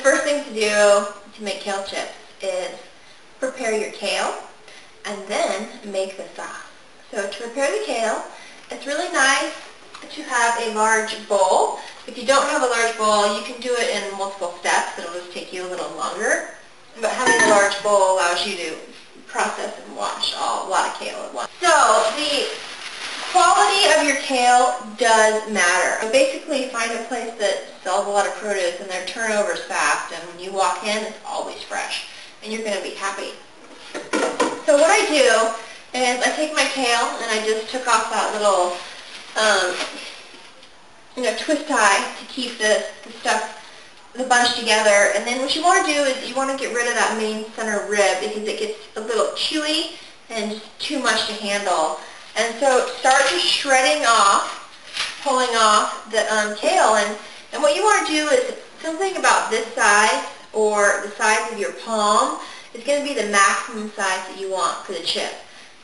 first thing to do to make kale chips is prepare your kale and then make the sauce. So to prepare the kale, it's really nice to have a large bowl. If you don't have a large bowl, you can do it in multiple steps. It'll just take you a little longer. But having a large bowl allows you to process and wash a lot of kale at once. So the quality of your kale does matter. So basically find a place that sells a lot of produce and their turnover is fast, and when you walk in, it's always fresh, and you're going to be happy. So what I do is I take my kale and I just took off that little twist tie to keep the bunch together. And then what you want to do is you want to get rid of that main center rib because it gets a little chewy and just too much to handle. And so start just shredding off, pulling off the kale. And what you want to do is something about this size or the size of your palm is going to be the maximum size that you want for the chip.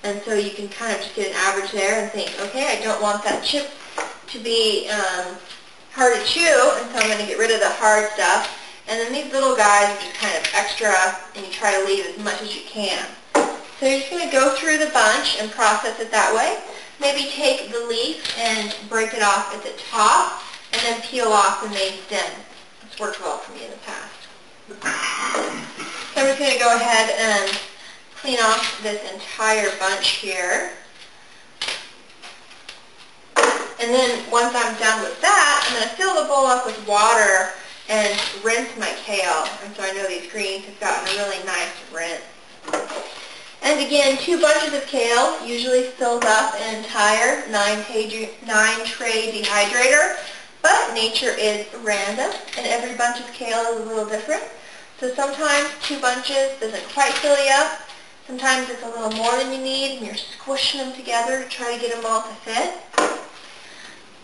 And so you can kind of just get an average there and think, okay, I don't want that chip to be hard to chew, and so I'm going to get rid of the hard stuff. And then these little guys are just kind of extra, and you try to leave as much as you can. So you're just going to go through the bunch and process it that way. Maybe take the leaf and break it off at the top, and then peel off the main stem. It's worked well for me in the past. So I'm just going to go ahead and clean off this entire bunch here. And then once I'm done with that, I'm going to fill the bowl up with water and rinse my kale. And so I know these greens have gotten a really nice rinse. And again, 2 bunches of kale usually fills up an entire 9-tray dehydrator. But nature is random, and every bunch of kale is a little different. So sometimes 2 bunches doesn't quite fill you up. Sometimes it's a little more than you need, and you're squishing them together to try to get them all to fit.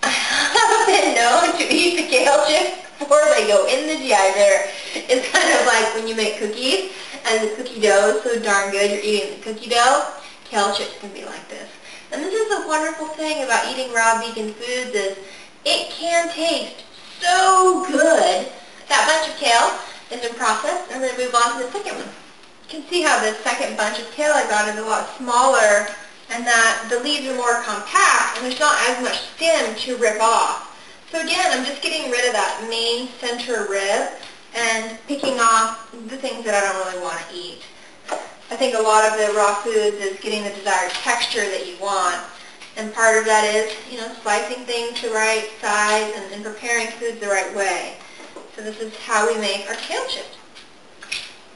I've been known to eat the kale chips before they go in the dehydrator. It's kind of like when you make cookies and the cookie dough is so darn good you're eating the cookie dough. Kale chips can be like this. And this is the wonderful thing about eating raw vegan foods is it can taste so good. That bunch of kale is in process. I'm going to move on to the second one. You can see how the second bunch of kale I got is a lot smaller, and that the leaves are more compact, and there's not as much stem to rip off. So again, I'm just getting rid of that main center rib and picking off the things that I don't really want to eat. I think a lot of the raw foods is getting the desired texture that you want, and part of that is, slicing things the right size and preparing foods the right way. So this is how we make our kale chips.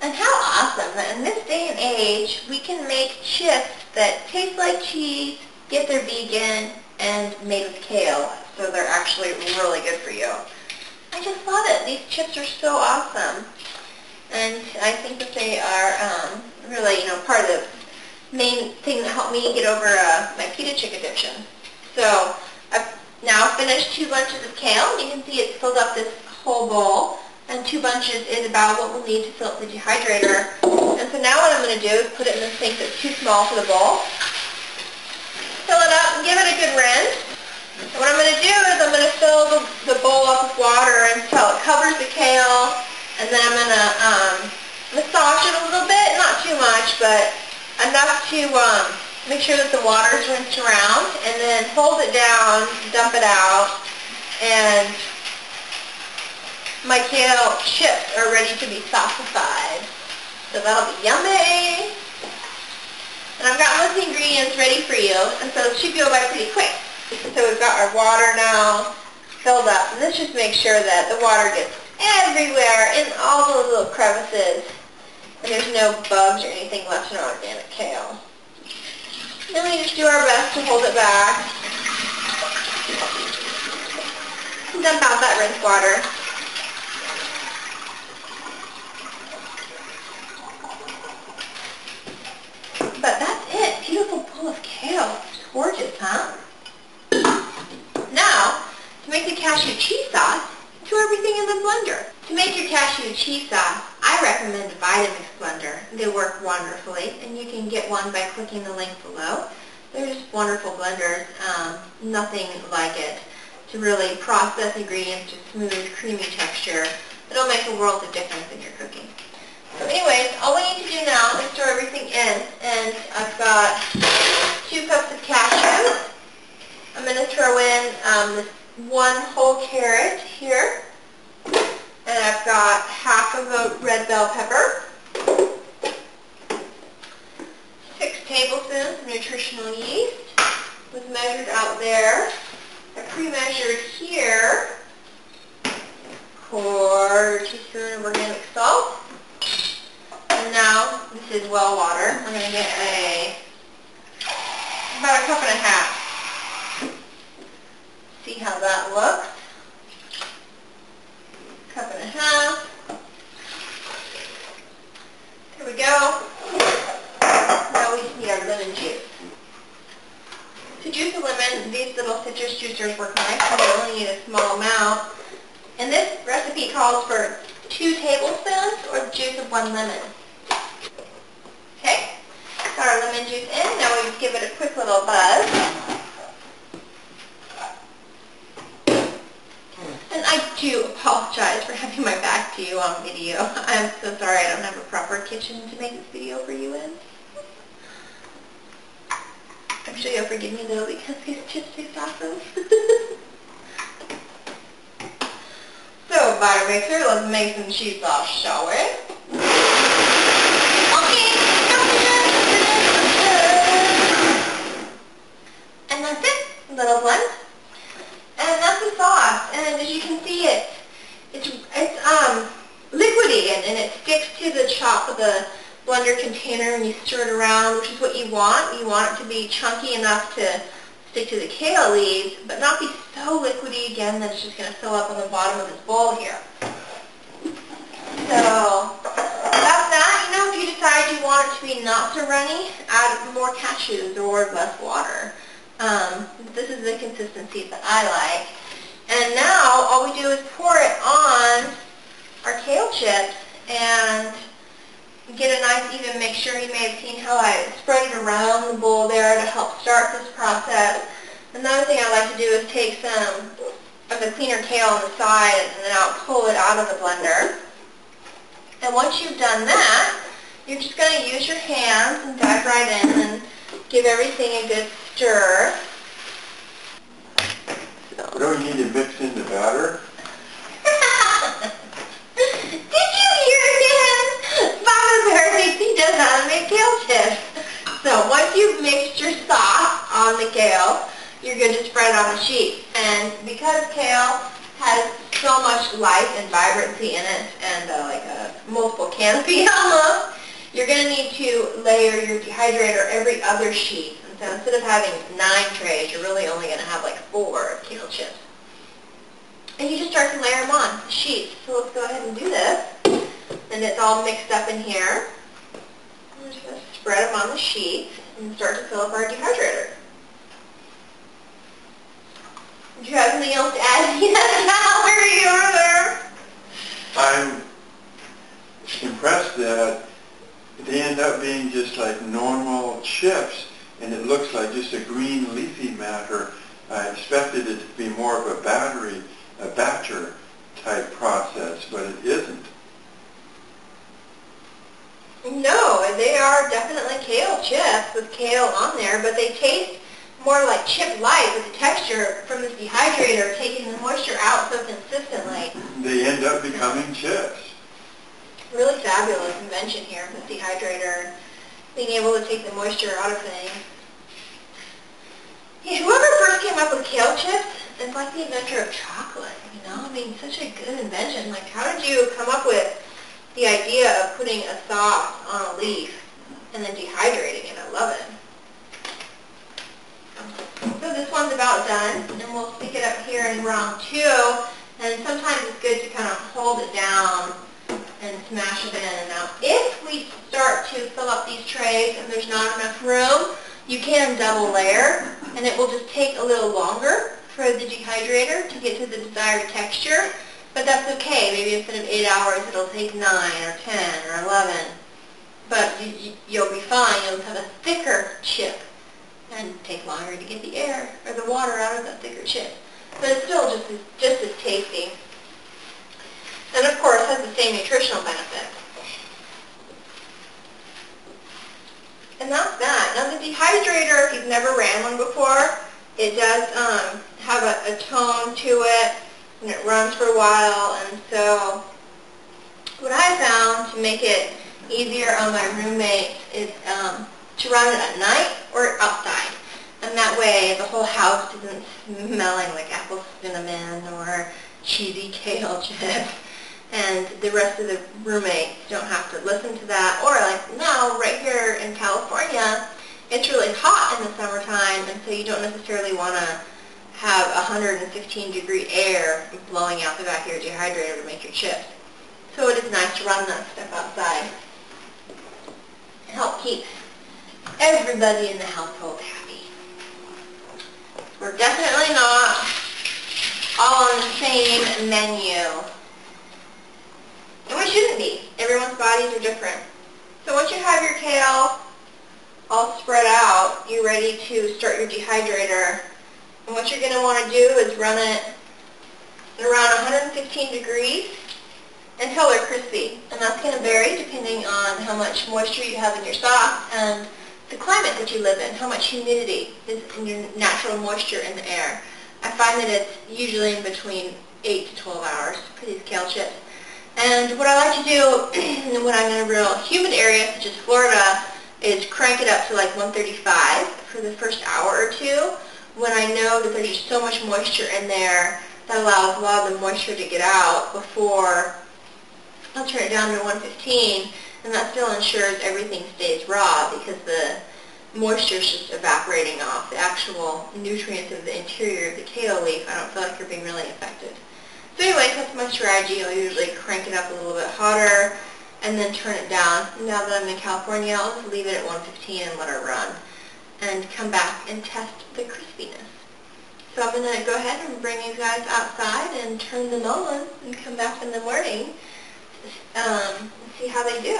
And how awesome that in this day and age, we can make chips that taste like cheese, yet they're vegan, and made with kale, so they're actually really good for you. I just love it. These chips are so awesome. And I think that they are really, part of the main thing that helped me get over my pita chip addiction. So I've now finished 2 bunches of kale. You can see it's filled up this whole bowl. And 2 bunches is about what we'll need to fill up the dehydrator. And so now what I'm going to do is put it in the sink that's too small for the bowl. Fill it up and give it a good rinse. And what I'm going to do is I'm going to fill the bowl up with water until it covers the kale. And then I'm going to massage it a little bit, not too much, but enough to make sure that the water is rinsed around. And then hold it down, dump it out, and my kale chips are ready to be saucified. So that'll be yummy. And I've got most ingredients ready for you, and so it should go by pretty quick. So we've got our water now filled up, and this just makes sure that the water gets everywhere in all those little crevices, and there's no bugs or anything left in our organic kale. Then we just do our best to hold it back. Dump out that rinse water. But that's it. Beautiful bowl of kale. It's gorgeous, huh? Now, to make the cashew cheese sauce, throw everything in the blender. To make your cashew cheese sauce, I recommend a Vitamix blender. They work wonderfully, and you can get one by clicking the link below. They're just wonderful blenders. Nothing like it to really process ingredients to smooth, creamy texture. It'll make a world of difference in your cooking. So anyways, all we need to do now is throw everything in. And I've got 2 cups of cashew. I'm going to throw in this 1 whole carrot here. And I've got half of a red bell pepper. 6 tablespoons of nutritional yeast was measured out there. I pre-measured here. 1/4 teaspoon of organic salt. And now, this is well water. I'm going to get about 1.5 cups. See how that looks. 1.5 cups. There we go. Now we just need our lemon juice. To juice a lemon, these little citrus juicers work nice, so you only need a small amount. And this recipe calls for 2 tablespoons or the juice of 1 lemon. Okay, got our lemon juice in. Now we just give it a quick little buzz. And I do apologize for having my back to you on video. I'm so sorry I don't have a proper kitchen to make this video for you in. I'm sure you'll forgive me though because these chips taste awesome. So, butter mixer, let's make some cheese sauce, shall we? Okay, and that's it, a little blend. And that's the sauce. And as you can see, it's liquidy and it sticks to the top of the blender container and you stir it around, which is what you want. You want it to be chunky enough to stick to the kale leaves, but not be so liquidy again that it's just going to fill up on the bottom of this bowl here. So that's that. You know, if you decide you want it to be not so runny, add more cashews or less water. This is the consistency that I like. And now all we do is pour it on our kale chips and get a nice even mixture. You may have seen how I spread it around the bowl there to help start this process. Another thing I like to do is take some of the cleaner kale on the side and then I'll pull it out of the blender. And once you've done that, you're just going to use your hands and dive right in and give everything a good stir. We don't need to mix in the batter. Did you hear him? Mama Bear thinks he does how to make kale chips. So once you've mixed your sauce on the kale, you're going to spread it on the sheet. And because kale has so much life and vibrancy in it and like a multiple canopy almost, you're going to need to layer your dehydrator every other sheet. And so instead of having 9 trays, you're really only going to have like 4 of kale chips. And you just start to layer them on the sheets. So let's go ahead and do this. And it's all mixed up in here. I'm just going to spread them on the sheets and start to fill up our dehydrator. Do you have anything else to add? I'm impressed that they end up being just like normal chips, and it looks like just a green leafy matter. I expected it to be more of a batcher type process, but it isn't. No, they are definitely kale chips with kale on there, but they taste more like chip light with the texture from this dehydrator taking the moisture out so consistently. They end up becoming chips. Really fabulous invention here, this dehydrator, being able to take the moisture out of things. Yeah, whoever first came up with kale chips is like the inventor of chocolate, you know? I mean, such a good invention. Like, how did you come up with the idea of putting a sauce on a leaf and then dehydrating it? I love it. So this one's about done, and we'll stick it up here in round 2. And sometimes it's good to kind of hold it down and smash it in. Now, if we start to fill up these trays and there's not enough room, you can double layer, and it will just take a little longer for the dehydrator to get to the desired texture. But that's okay. Maybe instead of 8 hours, it'll take 9 or 10 or 11. But you'll be fine. You'll have a thicker chip and take longer to get the air or the water out of that thicker chip. But it's still just as tasty. And of course has the same nutritional benefits. And that's that. Now the dehydrator, if you've never ran one before, it does have a tone to it, and it runs for a while. And so what I found to make it easier on my roommates is to run it at night or outside. And that way the whole house isn't smelling like apple cinnamon or cheesy kale chips. And the rest of the roommates don't have to listen to that. Or like now, right here in California, it's really hot in the summertime, and so you don't necessarily want to have 115-degree air blowing out the back of your dehydrator to make your chips. So it is nice to run that stuff outside. Help keep everybody in the household happy. We're definitely not all on the same menu. And we shouldn't be. Everyone's bodies are different. So once you have your kale all spread out, you're ready to start your dehydrator. And what you're going to want to do is run it around 115 degrees until they're crispy. And that's going to vary depending on how much moisture you have in your sauce and the climate that you live in, how much humidity is in your natural moisture in the air. I find that it's usually in between 8 to 12 hours for these kale chips. And what I like to do when I'm in a real humid area, such as Florida, is crank it up to like 135 for the first hour or two, when I know that there's just so much moisture in there that allows a lot of the moisture to get out before I'll turn it down to 115, and that still ensures everything stays raw because the moisture is just evaporating off. The actual nutrients of the interior of the kale leaf, I don't feel like you're being really affected. So anyway, that's my strategy. I'll usually crank it up a little bit hotter and then turn it down. Now that I'm in California, I'll just leave it at 115 and let it run and come back and test the crispiness. So I'm going to go ahead and bring you guys outside and turn them on and come back in the morning and see how they do.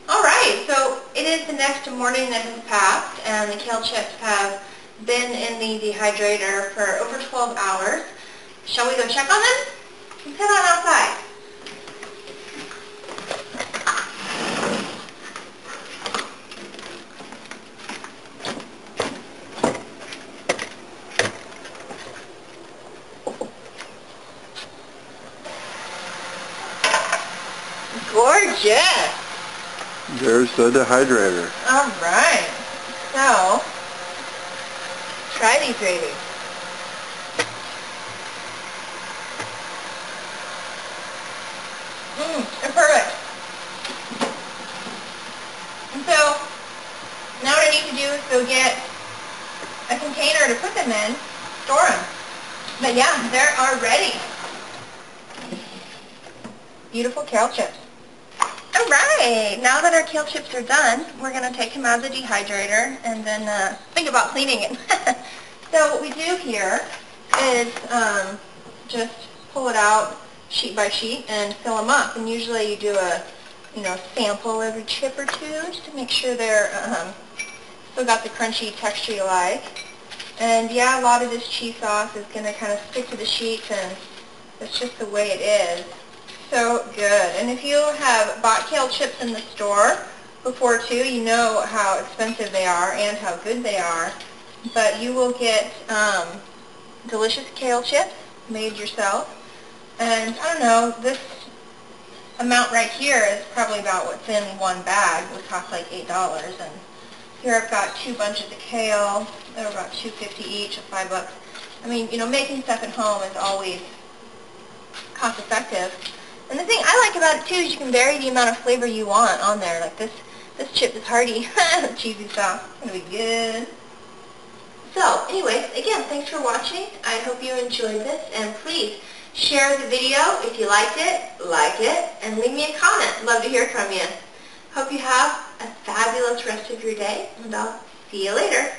Alright, so it is the next morning that has passed, and the kale chips have been in the dehydrator for over 12 hours. Shall we go check on them? Let's head on outside. Gorgeous! There's the dehydrator. All right. So, try these babies. They're perfect. And so, now what I need to do is go get a container to put them in, store them. But yeah, they are ready. Beautiful kale chips. All right, now that our kale chips are done, we're going to take them out of the dehydrator and then think about cleaning it. So what we do here is just pull it out sheet by sheet and fill them up. And usually you do a sample every chip or two just to make sure they're still got the crunchy texture you like. And yeah, a lot of this cheese sauce is going to kind of stick to the sheets, and that's just the way it is. So good. And if you have bought kale chips in the store before too, you know how expensive they are and how good they are. But you will get delicious kale chips made yourself. And I don't know, this amount right here is probably about what's in one bag. It would cost like $8. And here I've got 2 bunches of kale. They're about $2.50 each, or $5. I mean, making stuff at home is always cost effective. And the thing I like about it too is you can vary the amount of flavor you want on there. Like this chip is hearty, cheesy sauce. It's going to be good. So, anyways, again, thanks for watching. I hope you enjoyed this, and please share the video if you liked it, like it, and leave me a comment. Love to hear from you. Hope you have a fabulous rest of your day, and I'll see you later.